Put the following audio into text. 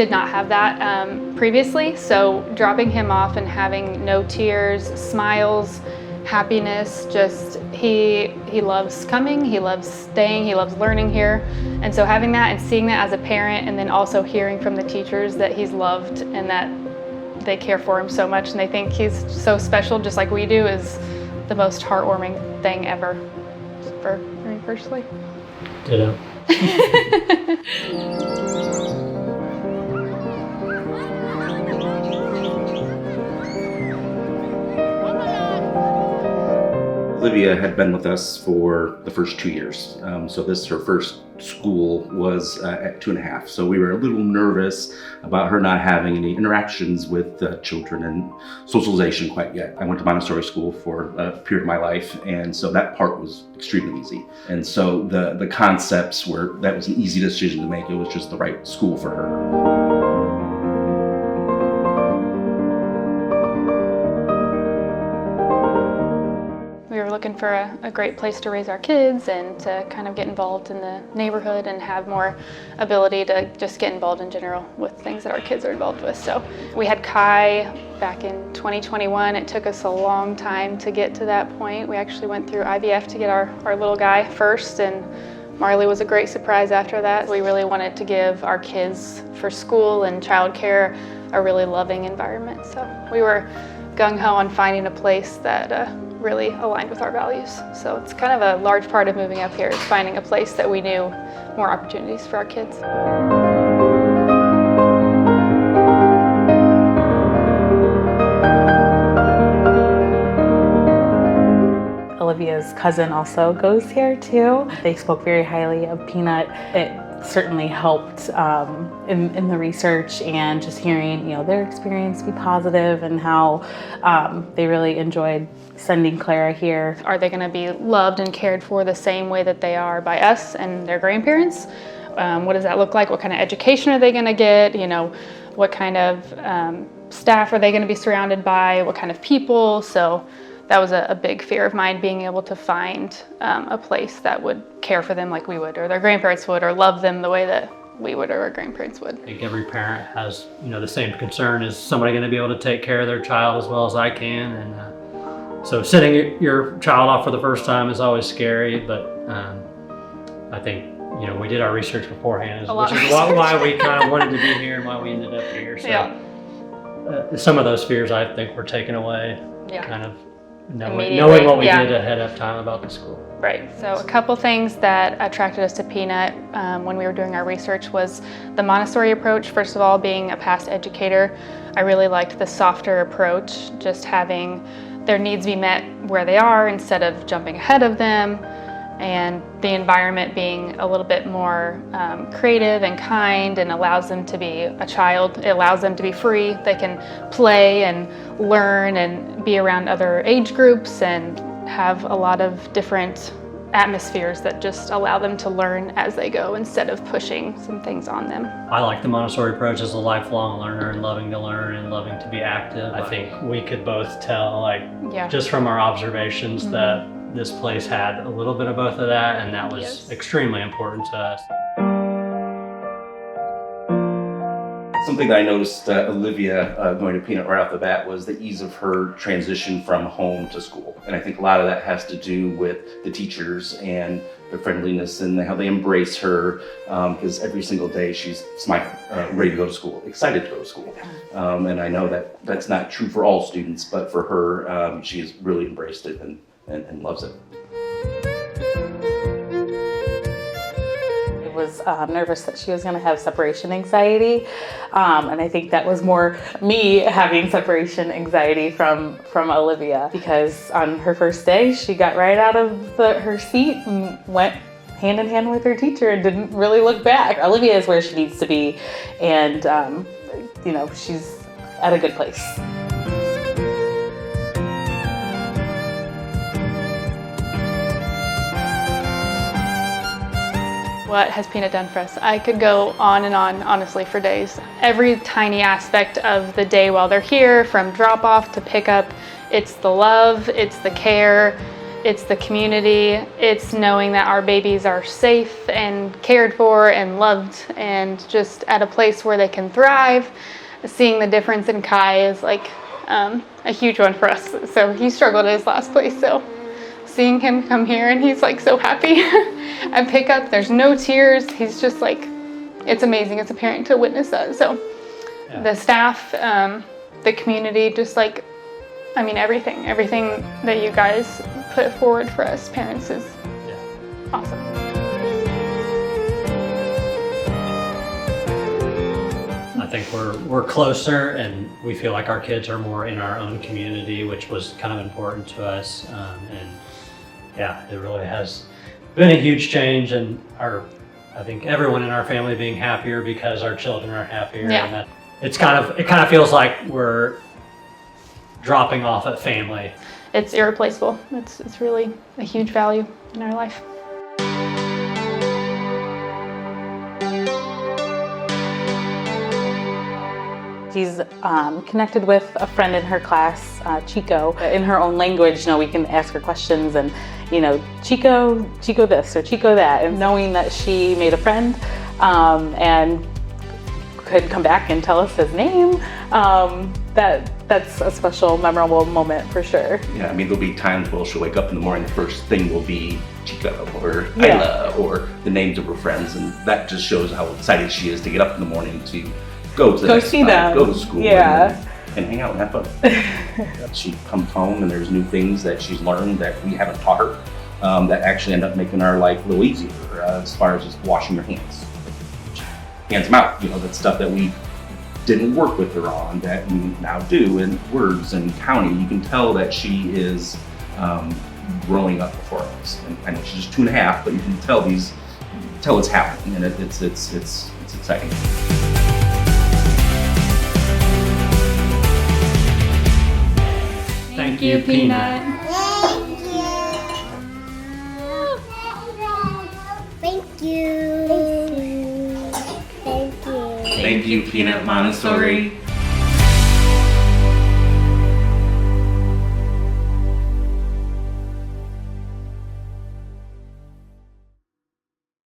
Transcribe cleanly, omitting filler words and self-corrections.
did not have that previously, so dropping him off and having no tears, smiles, happiness, just he loves coming, he loves staying, he loves learning here. And so having that and seeing that as a parent, and then also hearing from the teachers that he's loved and that they care for him so much and they think he's so special just like we do, is the most heartwarming thing ever for me personally. Ditto. Olivia had been with us for the first 2 years. So her first school was at 2.5. So we were a little nervous about her not having any interactions with children and socialization quite yet. I went to Montessori school for a period of my life, and so that part was extremely easy. And so the concepts that was an easy decision to make. It was just the right school for her. Looking for a great place to raise our kids and to kind of get involved in the neighborhood and have more ability to just get involved in general with things that our kids are involved with. So we had Kai back in 2021. It took us a long time to get to that point. We actually went through IVF to get our little guy first, and Marley was a great surprise after that. We really wanted to give our kids for school and childcare a really loving environment. So we were gung-ho on finding a place that really aligned with our values. So it's kind of a large part of moving up here, is finding a place that we knew more opportunities for our kids. Olivia's cousin also goes here too. They spoke very highly of Peanut. It certainly helped in the research and just hearing their experience be positive and how they really enjoyed sending Clara here. Are they going to be loved and cared for the same way that they are by us and their grandparents? What does that look like? What kind of education are they going to get? What kind of staff are they going to be surrounded by? What kind of people? So that was a big fear of mine, being able to find a place that would care for them like we would, or their grandparents would, or love them the way that we would, or our grandparents would. I think every parent has, the same concern. Is somebody going to be able to take care of their child as well as I can? And so sending your child off for the first time is always scary, but I think, we did our research beforehand, which is why we kind of wanted to be here and why we ended up here. So yeah. Some of those fears I think were taken away, kind of knowing what we did ahead of time about the school. Right, so a couple things that attracted us to Peanut when we were doing our research was the Montessori approach. First of all, being a past educator, I really liked the softer approach, just having their needs be met where they are instead of jumping ahead of them, and the environment being a little bit more creative and kind and allows them to be a child. It allows them to be free. They can play and learn and be around other age groups and have a lot of different atmospheres that just allow them to learn as they go instead of pushing some things on them. I like the Montessori approach as a lifelong learner and loving to learn and loving to be active. I think we could both tell, just from our observations, that this place had a little bit of both of that, and that was extremely important to us. Something that I noticed Olivia going to Peanut right off the bat was the ease of her transition from home to school. And I think a lot of that has to do with the teachers and their friendliness and how they embrace her, because every single day she's smiling, ready to go to school, excited to go to school. And I know that that's not true for all students, but for her, she has really embraced it and loves it. Was nervous that she was going to have separation anxiety, and I think that was more me having separation anxiety from Olivia, because on her first day she got right out of her seat and went hand in hand with her teacher and didn't really look back. Olivia is where she needs to be, and she's at a good place. What has Peanut done for us? I could go on and on, honestly, for days. Every tiny aspect of the day while they're here, from drop off to pick up, it's the love, it's the care, It's the community. It's knowing that our babies are safe and cared for and loved and just at a place where they can thrive. Seeing the difference in Kai is like a huge one for us. So he struggled at his last place. So seeing him come here and he's like so happy at pickup, there's no tears. He's just like, it's amazing as a parent to witness that. So the staff, the community, just like, I mean, everything that you guys put forward for us parents is awesome. I think we're closer, and we feel like our kids are more in our own community, which was kind of important to us. And yeah, it really has been a huge change, and I think everyone in our family being happier because our children are happier. Yeah. And it kind of feels like we're dropping off at family. It's irreplaceable. It's really a huge value in our life. She's connected with a friend in her class, Chico. In her own language, we can ask her questions and, Chico this or Chico that. And knowing that she made a friend and could come back and tell us his name, that's a special, memorable moment for sure. Yeah, I mean, there'll be times where she'll wake up in the morning, the first thing will be Chico or Isla or the names of her friends, and that just shows how excited she is to get up in the morning to go to the see them, go to school, and hang out and have fun. She comes home and there's new things that she's learned that we haven't taught her that actually end up making our life a little easier as far as just washing your hands. Hands them out, that stuff that we didn't work with her on that we now do, and words and counting. You can tell that she is growing up before us. And I know she's just 2.5, but you can tell it's happening, and it's exciting. Thank you, Peanut. Thank you. Thank you, Peanut Montessori.